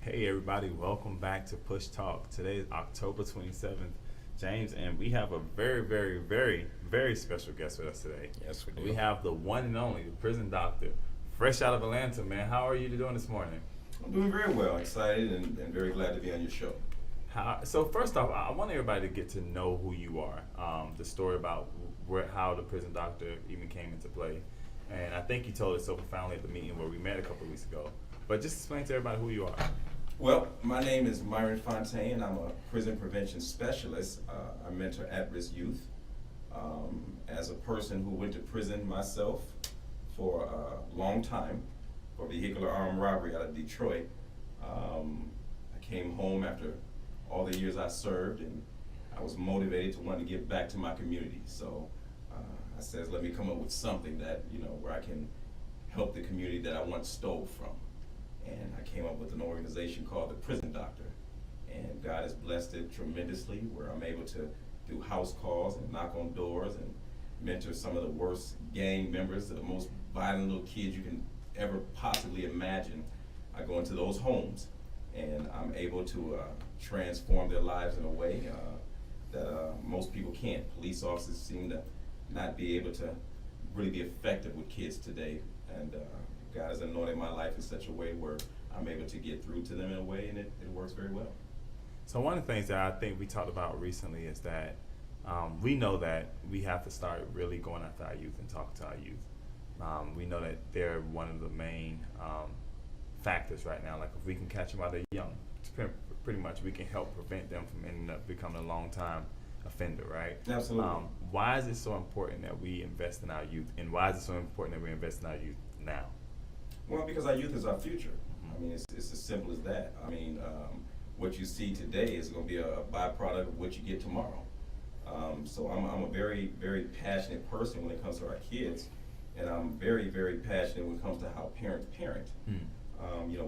Hey everybody, welcome back to Push Talk. Today is October 27th, James, and we have a very special guest with us today. Yes, we do. We have the one and only, the Prison Doctor, fresh out of Atlanta, man. How are you doing this morning? I'm doing very well, excited, and very glad to be on your show. So first off, I want everybody to get to know who you are, the story about how the Prison Doctor even came into play. And I think you told it so profoundly at the meeting where we met a couple of weeks ago. But just explain to everybody who you are. Well, my name is Myron Fountaine. I'm a prison prevention specialist. I mentor at-risk youth. As a person who went to prison myself for a long time for vehicular armed robbery out of Detroit, I came home after all the years I served, and I was motivated to want to give back to my community. So I says, let me come up with something that, where I can help the community that I once stole from. And I came up with an organization called the Prison Doctor. And God has blessed it tremendously, where I'm able to do house calls and knock on doors and mentor some of the worst gang members, the most violent little kids you can ever possibly imagine. I go into those homes and I'm able to transform their lives in a way that most people can't. Police officers seem to not be able to really be effective with kids today. And God has anointed my life in such a way where I'm able to get through to them in a way, and it works very well. So one of the things that I think we talked about recently is that we know that we have to start really going after our youth and talking to our youth. We know that they're one of the main factors right now. Like if we can catch them while they're young, pretty much we can help prevent them from ending up becoming a long-time offender, right? Absolutely. Why is it so important that we invest in our youth, and why is it so important that we invest in our youth now? Well, because our youth is our future. I mean, it's as simple as that. I mean, what you see today is going to be a byproduct of what you get tomorrow. So I'm a very passionate person when it comes to our kids, and I'm very passionate when it comes to how parents parent.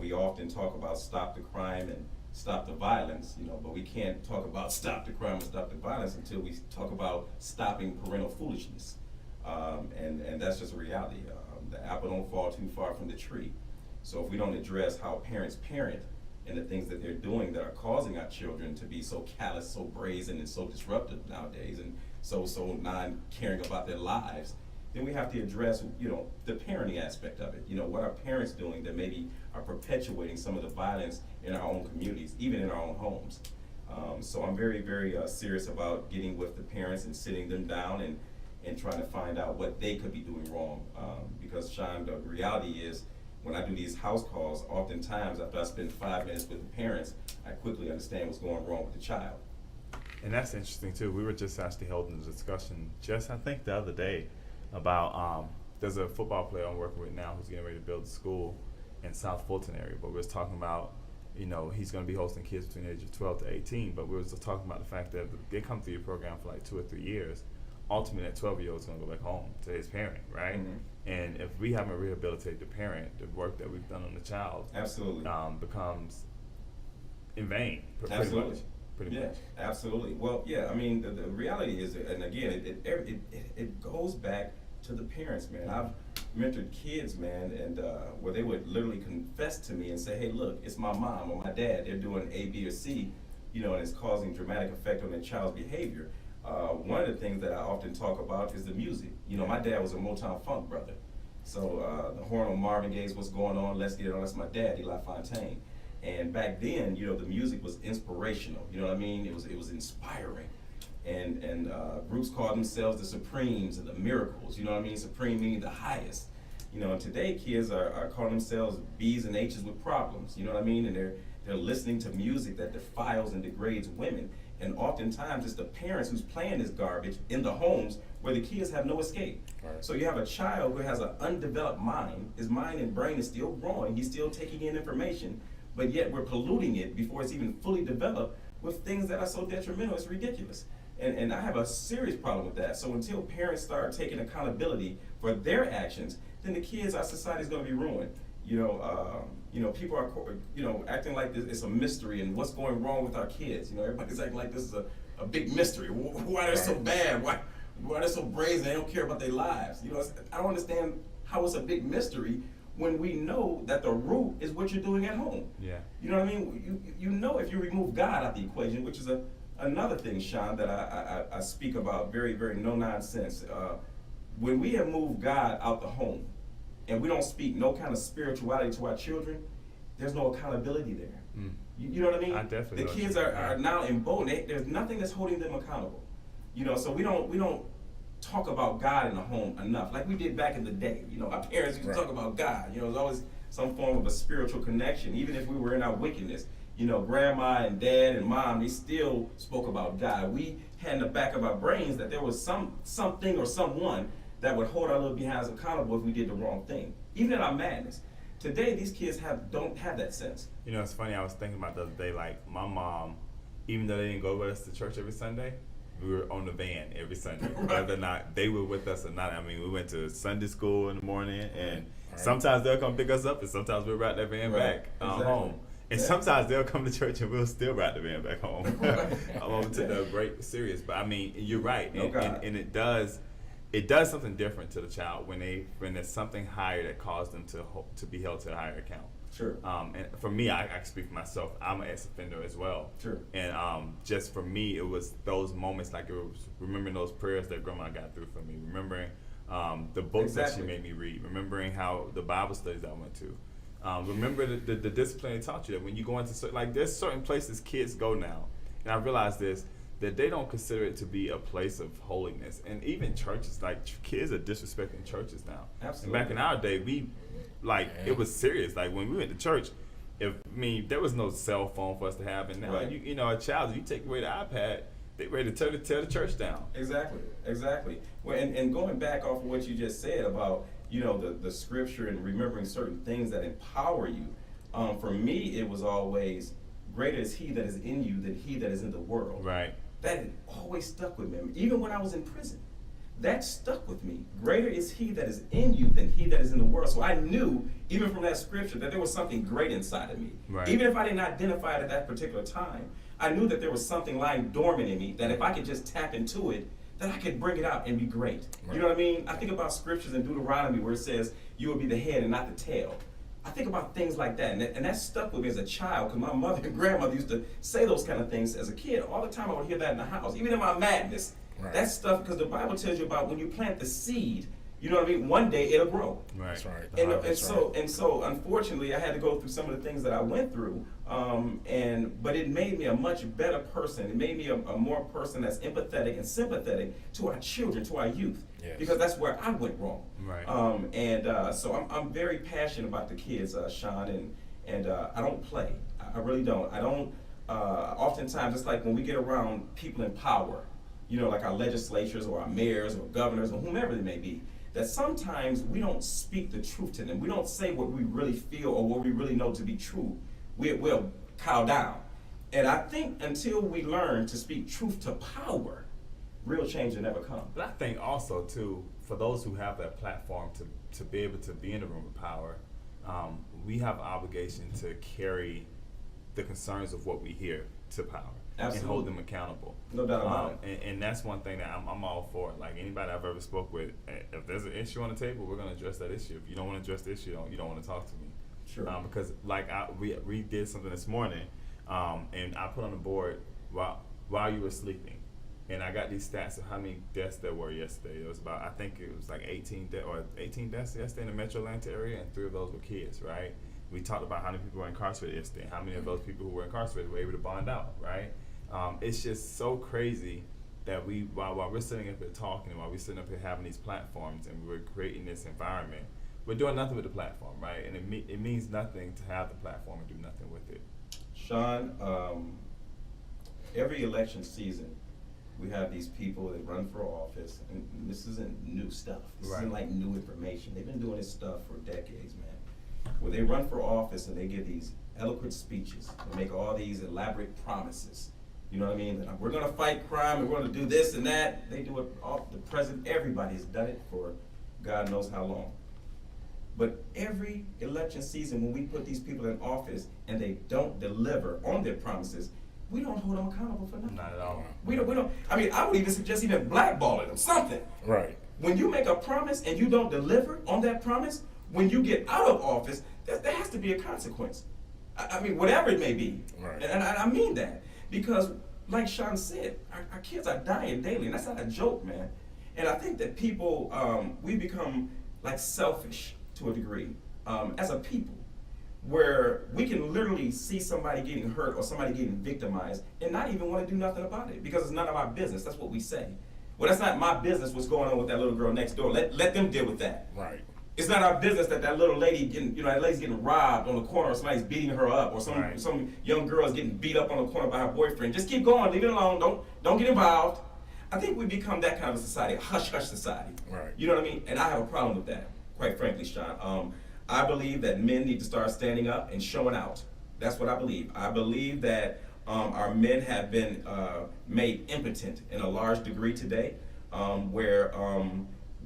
We often talk about stop the crime and stop the violence, but we can't talk about stop the crime and stop the violence until we talk about stopping parental foolishness. And that's just a reality. The apple don't fall too far from the tree. So if we don't address how parents parent and the things that they're doing that are causing our children to be so callous, so brazen, and so disruptive nowadays, and so non-caring about their lives, then we have to address, the parenting aspect of it. What are parents doing that maybe are perpetuating some of the violence in our own communities, even in our own homes. So I'm very serious about getting with the parents and sitting them down and trying to find out what they could be doing wrong. Because Sean, the reality is, when I do these house calls, oftentimes after I spend 5 minutes with the parents, I quickly understand what's going wrong with the child. And that's interesting too. We were just actually holding a discussion I think the other day about there's a football player I'm working with now who's getting ready to build a school in South Fulton area, but we was talking about, he's going to be hosting kids between the age of 12 to 18, but we were just talking about the fact that they come through your program for like 2 or 3 years. Ultimately, that 12-year-old is going to go back home to his parent, right? Mm-hmm. And if we haven't rehabilitated the parent, the work that we've done on the child Absolutely. Becomes in vain, Absolutely. pretty much. Absolutely. Well, yeah, I mean, the reality is, and again, it goes back to the parents, man. I've mentored kids, man, and where they would literally confess to me and say, hey, look, it's my mom or my dad. They're doing A, B, or C, and it's causing dramatic effect on their child's behavior. One of the things that I often talk about is the music. My dad was a Motown funk brother. So the horn on Marvin Gaye's What's Going On, Let's Get It On, that's my dad, Eli Fontaine. And back then, the music was inspirational. You know what I mean? It was inspiring. And groups called themselves the Supremes and the Miracles. You know what I mean? Supreme meaning the highest. And today kids are calling themselves B's and H's with problems. You know what I mean? And they're listening to music that defiles and degrades women. And oftentimes it's the parents who's playing this garbage in the homes where the kids have no escape. Right. So you have a child who has an undeveloped mind. His mind and brain is still growing. He's still taking in information, but yet we're polluting it before it's even fully developed with things that are so detrimental, it's ridiculous. And I have a serious problem with that. So until parents start taking accountability for their actions, then the kids, our society is going to be ruined. People are, acting like this, it's a mystery and what's going wrong with our kids. Everybody's acting like this is a big mystery. Why they're so bad? Why they're so brazen? They don't care about their lives. I don't understand how it's a big mystery when we know that the root is what you're doing at home? Yeah. You know what I mean? You know, if you remove God out the equation, which is another thing, Sean, that I speak about, very, very no nonsense. When we have moved God out the home and we don't speak no kind of spirituality to our children, there's no accountability there. You know what I mean? I definitely The know kids what you are mean. now emboldened. There's nothing that's holding them accountable. You know, so we don't talk about God in the home enough, like we did back in the day. You know, our parents used to talk about God. You know, there's always some form of a spiritual connection, even if we were in our wickedness. You know, grandma and dad and mom, they still spoke about God. We had in the back of our brains that there was something or someone that would hold our little behinds accountable if we did the wrong thing, even in our madness. Today, these kids don't have that sense. You know, it's funny, I was thinking about the other day, like my mom, even though they didn't go with us to church every Sunday, we were on the van every Sunday, whether or not they were with us or not. I mean, we went to Sunday school in the morning, and sometimes they'll come pick us up, and sometimes we'll ride that van back home. And sometimes they'll come to church and we'll still ride the van back home. I'm to the break serious, but I mean, you're right, and it does something different to the child when there's something higher that caused them to be held to a higher account. Sure. And for me, I can speak for myself. I'm an ex-offender as well. Sure. And just for me, it was those moments, like it was remembering those prayers that Grandma got through for me, remembering the books that she made me read, remembering how the Bible studies I went to. Remember the discipline they taught you, that when you go into like there's certain places kids go now, and I realized this, that they don't consider it to be a place of holiness. And even churches, like kids are disrespecting churches now. Absolutely. And back in our day, it was serious. Like when we went to church, there was no cell phone for us to have, and now you know, a child, you take away the iPad, they ready to tear the church down. Exactly. Well, and going back off of what you just said about, you know, the scripture and remembering certain things that empower you. For me, it was always, greater is he that is in you than he that is in the world. Right. That had always stuck with me. Even when I was in prison, that stuck with me. Greater is he that is in you than he that is in the world. So I knew, even from that scripture, that there was something great inside of me. Right. Even if I didn't identify it at that particular time, I knew that there was something lying dormant in me, that if I could just tap into it, that I could bring it out and be great. Right. You know what I mean? I think about scriptures in Deuteronomy where it says, you will be the head and not the tail. I think about things like that, and that stuck with me as a child, because my mother and grandmother used to say those kind of things as a kid. All the time I would hear that in the house, even in my madness. Right. That stuff, because the Bible tells you about when you plant the seed, you know what I mean? One day it'll grow. Right. That's right. And so unfortunately I had to go through some of the things that I went through, but it made me a much better person. It made me a more person that's empathetic and sympathetic to our children, to our youth. Yes. Because that's where I went wrong. Right. So I'm very passionate about the kids, Sean, and I don't play. I really don't. I don't. Oftentimes, it's like when we get around people in power, you know, like our legislatures or our mayors or governors or whomever they may be, that sometimes we don't speak the truth to them. We don't say what we really feel or what we really know to be true. We'll cow down. And I think until we learn to speak truth to power, real change will never come. But I think also, too, for those who have that platform to be able to be in the room of power, we have an obligation to carry the concerns of what we hear to power. Absolutely. And hold them accountable. No doubt about it. And that's one thing that I'm all for. Like anybody I've ever spoke with, if there's an issue on the table, we're going to address that issue. If you don't want to address the issue, you don't want to talk to me. Sure. Because like we did something this morning, and I put on the board while you were sleeping, and I got these stats of how many deaths there were yesterday. It was about, I think it was like 18 deaths yesterday in the Metro Atlanta area, and 3 of those were kids, right? We talked about how many people were incarcerated yesterday, and how many of those people who were incarcerated were able to bond out, right? It's just so crazy that while we're sitting up here talking, while we're sitting up here having these platforms, and we're creating this environment, we're doing nothing with the platform, right? And it means nothing to have the platform and do nothing with it. Sean, every election season, we have these people that run for office, and this isn't new stuff. This isn't like new information. They've been doing this stuff for decades, man. Where they run for office and they give these eloquent speeches, they make all these elaborate promises. You know what I mean? That we're going to fight crime, and we're going to do this and that. They do it all. The president, everybody has done it for God knows how long. But every election season, when we put these people in office and they don't deliver on their promises, we don't hold them accountable for nothing. Not at all. We don't. I mean, I would even suggest even blackballing them, something. Right. When you make a promise and you don't deliver on that promise, when you get out of office, there has to be a consequence. I mean, whatever it may be. Right. And I mean that because, like Sean said, our kids are dying daily, and that's not a joke, man. And I think that people, we become like selfish to a degree as a people, where we can literally see somebody getting hurt or somebody getting victimized and not even want to do nothing about it because it's none of our business. That's what we say. Well, that's not my business what's going on with that little girl next door. Let them deal with that. Right. It's not our business that little lady getting, that lady's getting robbed on the corner, or somebody's beating her up, or some young girl is getting beat up on the corner by her boyfriend. Just keep going, leave it alone, don't get involved. I think we become that kind of a society, a hush-hush society. Right. You know what I mean? And I have a problem with that, quite frankly, Sean. I believe that men need to start standing up and showing out. That's what I believe. I believe that our men have been made impotent in a large degree today, where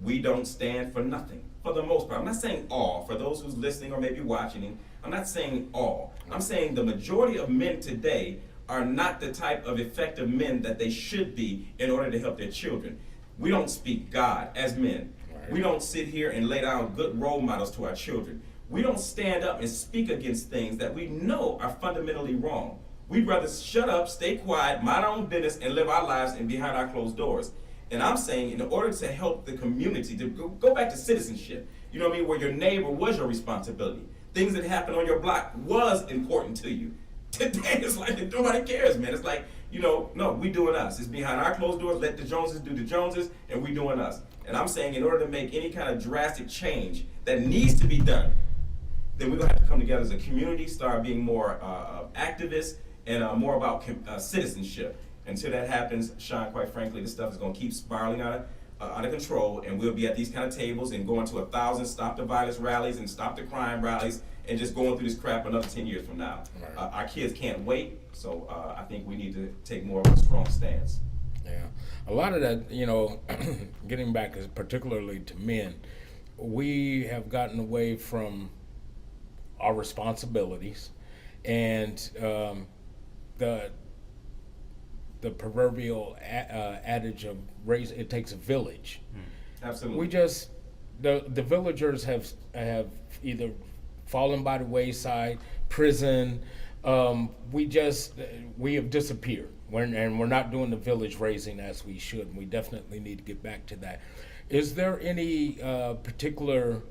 we don't stand for nothing, for the most part. I'm not saying all. For those who's listening or maybe watching, I'm not saying all. I'm saying the majority of men today are not the type of effective men that they should be in order to help their children. We don't speak God as men. Right. We don't sit here and lay down good role models to our children. We don't stand up and speak against things that we know are fundamentally wrong. We'd rather shut up, stay quiet, mind our own business, and live our lives and behind our closed doors. And I'm saying, in order to help the community, to go back to citizenship, you know what I mean, where your neighbor was your responsibility. Things that happened on your block was important to you. Today, it's like nobody cares, man. It's like, no, we doing us. It's behind our closed doors. Let the Joneses do the Joneses, and we doing us. And I'm saying, in order to make any kind of drastic change that needs to be done, then we're going to have to come together as a community, start being more activists, and more about citizenship. Until that happens, Sean, quite frankly, this stuff is going to keep spiraling out of control, and we'll be at these kind of tables and going to 1,000 Stop the Violence rallies and Stop the Crime rallies and just going through this crap another 10 years from now. Right. Our kids can't wait, so I think we need to take more of a strong stance. Yeah. A lot of that, getting back particularly to men, we have gotten away from our responsibilities, and the proverbial adage of raise, it takes a village. Absolutely. We just, the villagers have either fallen by the wayside, prison, we have disappeared. And we're not doing the village raising as we should, and we definitely need to get back to that. Is there any particular,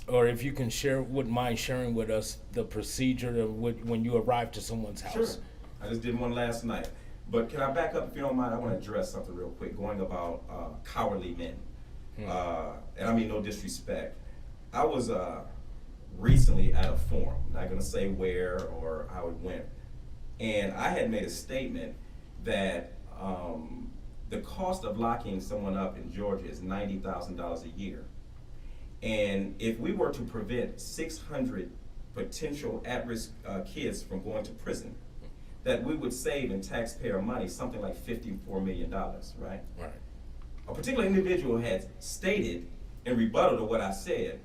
or if you can wouldn't mind sharing with us the procedure when you arrive to someone's house? Sure. I just did one last night. But can I back up, if you don't mind? I want to address something real quick, going about cowardly men. And I mean no disrespect. I was recently at a forum, not going to say where or how it went, and I had made a statement that the cost of locking someone up in Georgia is $90,000 a year. And if we were to prevent 600 potential at-risk kids from going to prison, that we would save in taxpayer money something like $54 million, right? Right. A particular individual had stated in rebuttal to what I said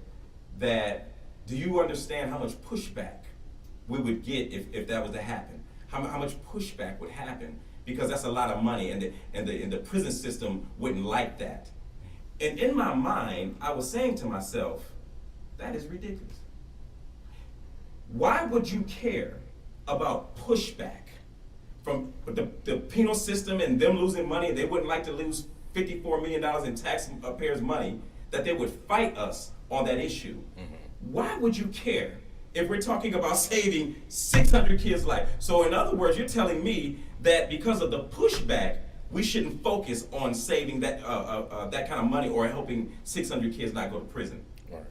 that, do you understand how much pushback we would get if that was to happen? How much pushback would happen? Because that's a lot of money, and the prison system wouldn't like that. And in my mind, I was saying to myself, that is ridiculous. Why would you care about pushback from the penal system and them losing money? They wouldn't like to lose $54 million in taxpayers' money, that they would fight us on that issue. Mm-hmm. Why would you care if we're talking about saving 600 kids' lives? So in other words, you're telling me that because of the pushback, we shouldn't focus on saving that that kind of money or helping 600 kids not go to prison. Right.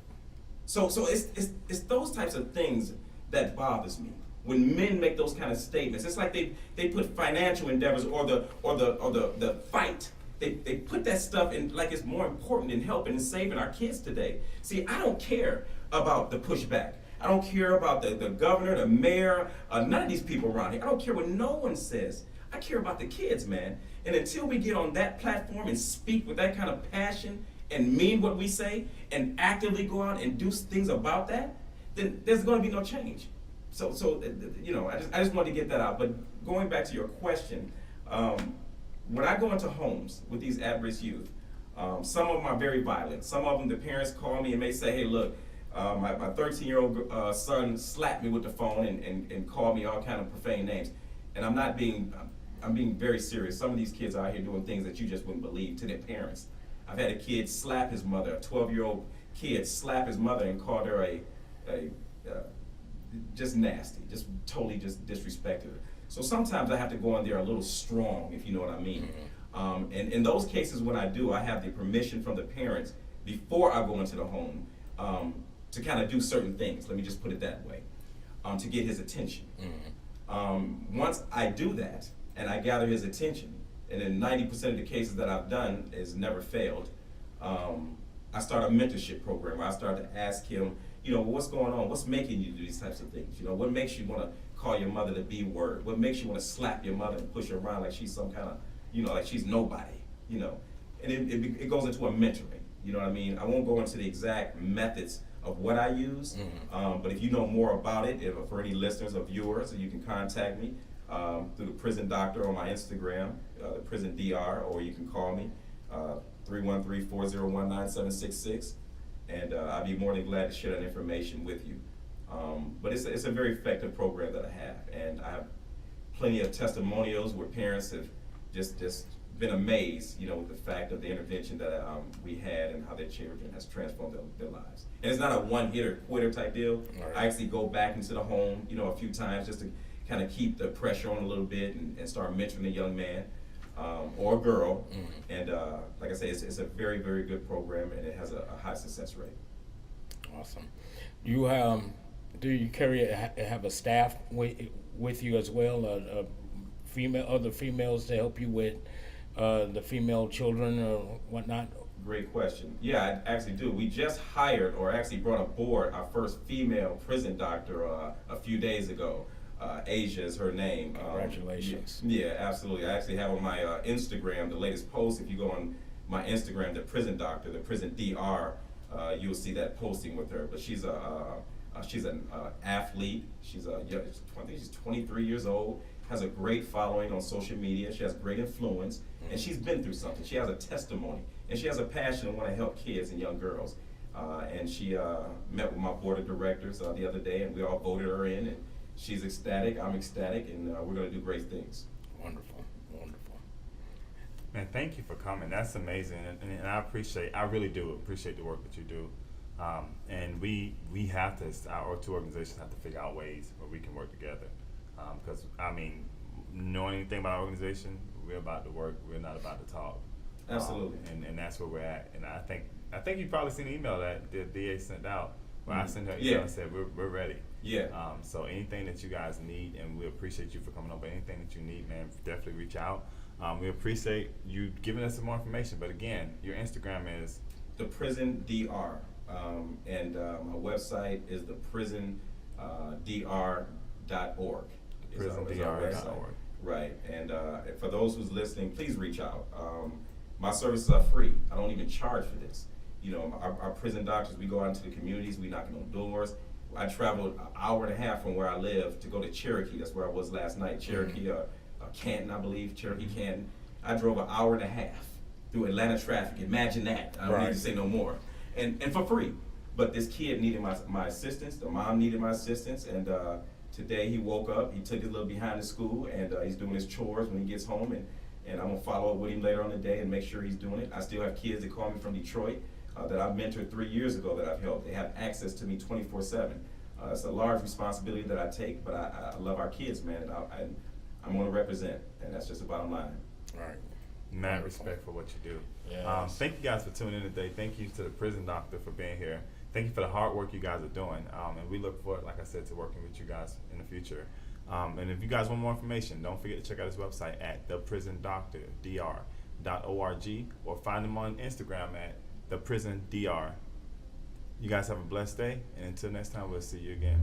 So it's those types of things that bothers me. When men make those kind of statements, it's like they put financial endeavors or the fight. They put that stuff in like it's more important than helping and saving our kids today. See, I don't care about the pushback. I don't care about the governor, the mayor, none of these people around here. I don't care what no one says. I care about the kids, man. And until we get on that platform and speak with that kind of passion and mean what we say and actively go out and do things about that, then there's going to be no change. So I just wanted to get that out. But going back to your question, when I go into homes with these at-risk youth, some of them are very violent. Some of them, the parents call me and may say, hey, look, My 13-year-old son slapped me with the phone and called me all kind of profane names. And I'm being very serious. Some of these kids out here doing things that you just wouldn't believe to their parents. I've had a kid slap his mother, a 12-year-old kid slap his mother and called her just nasty, just totally just disrespected her. So sometimes I have to go in there a little strong, if you know what I mean. And in those cases when I do, I have the permission from the parents before I go into the home to kind of do certain things, let me just put it that way, to get his attention. Once I do that and I gather his attention, and in 90% of the cases that I've done is never failed, I start a mentorship program where I start to ask him, you know, what's going on? What's making you do these types of things? You know, what makes you want to call your mother the B word? What makes you want to slap your mother and push her around like she's some kind of, you know, like she's nobody, you know? And it goes into a mentoring, you know what I mean? I won't go into the exact methods of what I use, but if you know more about it, for any listeners or viewers, you can contact me through the Prison Doctor on my Instagram, the Prison DR, or you can call me, 313-401-9766, and I'd be more than glad to share that information with you. But it's a very effective program that I have, and I have plenty of testimonials where parents have just been amazed, you know, with the fact of the intervention that we had and how their children has transformed their lives. And it's not a one-hitter quitter type deal. Right. I actually go back into the home, you know, a few times just to kind of keep the pressure on a little bit and start mentoring a young man or a girl. And like I say, it's a very, very good program, and it has a high success rate. Awesome. You do you have a staff with you as well? Other females to help you with the female children or whatnot? Great question. Yeah, I actually do. We just hired, or actually brought aboard, our first female prison doctor a few days ago. Asia is her name. Congratulations. Yeah, absolutely. I actually have on my Instagram, the latest post. If you go on my Instagram, the Prison Doctor, the Prison DR, you'll see that posting with her. But she's an athlete. I think she's 23 years old. Has a great following on social media. She has great influence, and she's been through something. She has a testimony, and she has a passion to want to help kids and young girls. And she met with my board of directors the other day, and we all voted her in. And she's ecstatic. I'm ecstatic, and we're going to do great things. Wonderful, wonderful. Man, thank you for coming. That's amazing, and I really do appreciate the work that you do. And we have to, our two organizations have to figure out ways where we can work together. Because, I mean, knowing anything about our organization, we're about to work, we're not about to talk. Absolutely. And that's where we're at. And I think you've probably seen the email that the DA sent out, where I sent her an email and said, we're ready. Yeah. So anything that you guys need, and we appreciate you for coming over, anything that you need, man, definitely reach out. We appreciate you giving us some more information. But again, your Instagram is? The Prison DR. And my website is the prisondr.org. prisondr.org. Right, and for those who's listening, please reach out. My services are free. I don't even charge for this. You know, our prison doctors, we go out into the communities, we knocking on doors. I traveled an hour and a half from where I live to go to Cherokee. That's where I was last night. Cherokee, Canton, I believe, Cherokee, Canton. I drove an hour and a half through Atlanta traffic. Imagine that. I don't need to say no more. And for free. But this kid needed my assistance. The mom needed my assistance, and today he woke up, he took his little behind the school, and he's doing his chores when he gets home, and I'm gonna follow up with him later on the day and make sure he's doing it. I still have kids that call me from Detroit that I mentored 3 years ago that I've helped. They have access to me 24/7. It's a large responsibility that I take, but I love our kids, man, and I'm gonna represent, and that's just the bottom line. All right. Mad respect for what you do. Yes. Thank you guys for tuning in today. Thank you to the Prison Doctor for being here. Thank you for the hard work you guys are doing. And we look forward, like I said, to working with you guys in the future. And if you guys want more information, don't forget to check out his website at theprisondoctordr.org or find him on Instagram at theprisondr. You guys have a blessed day, and until next time, we'll see you again.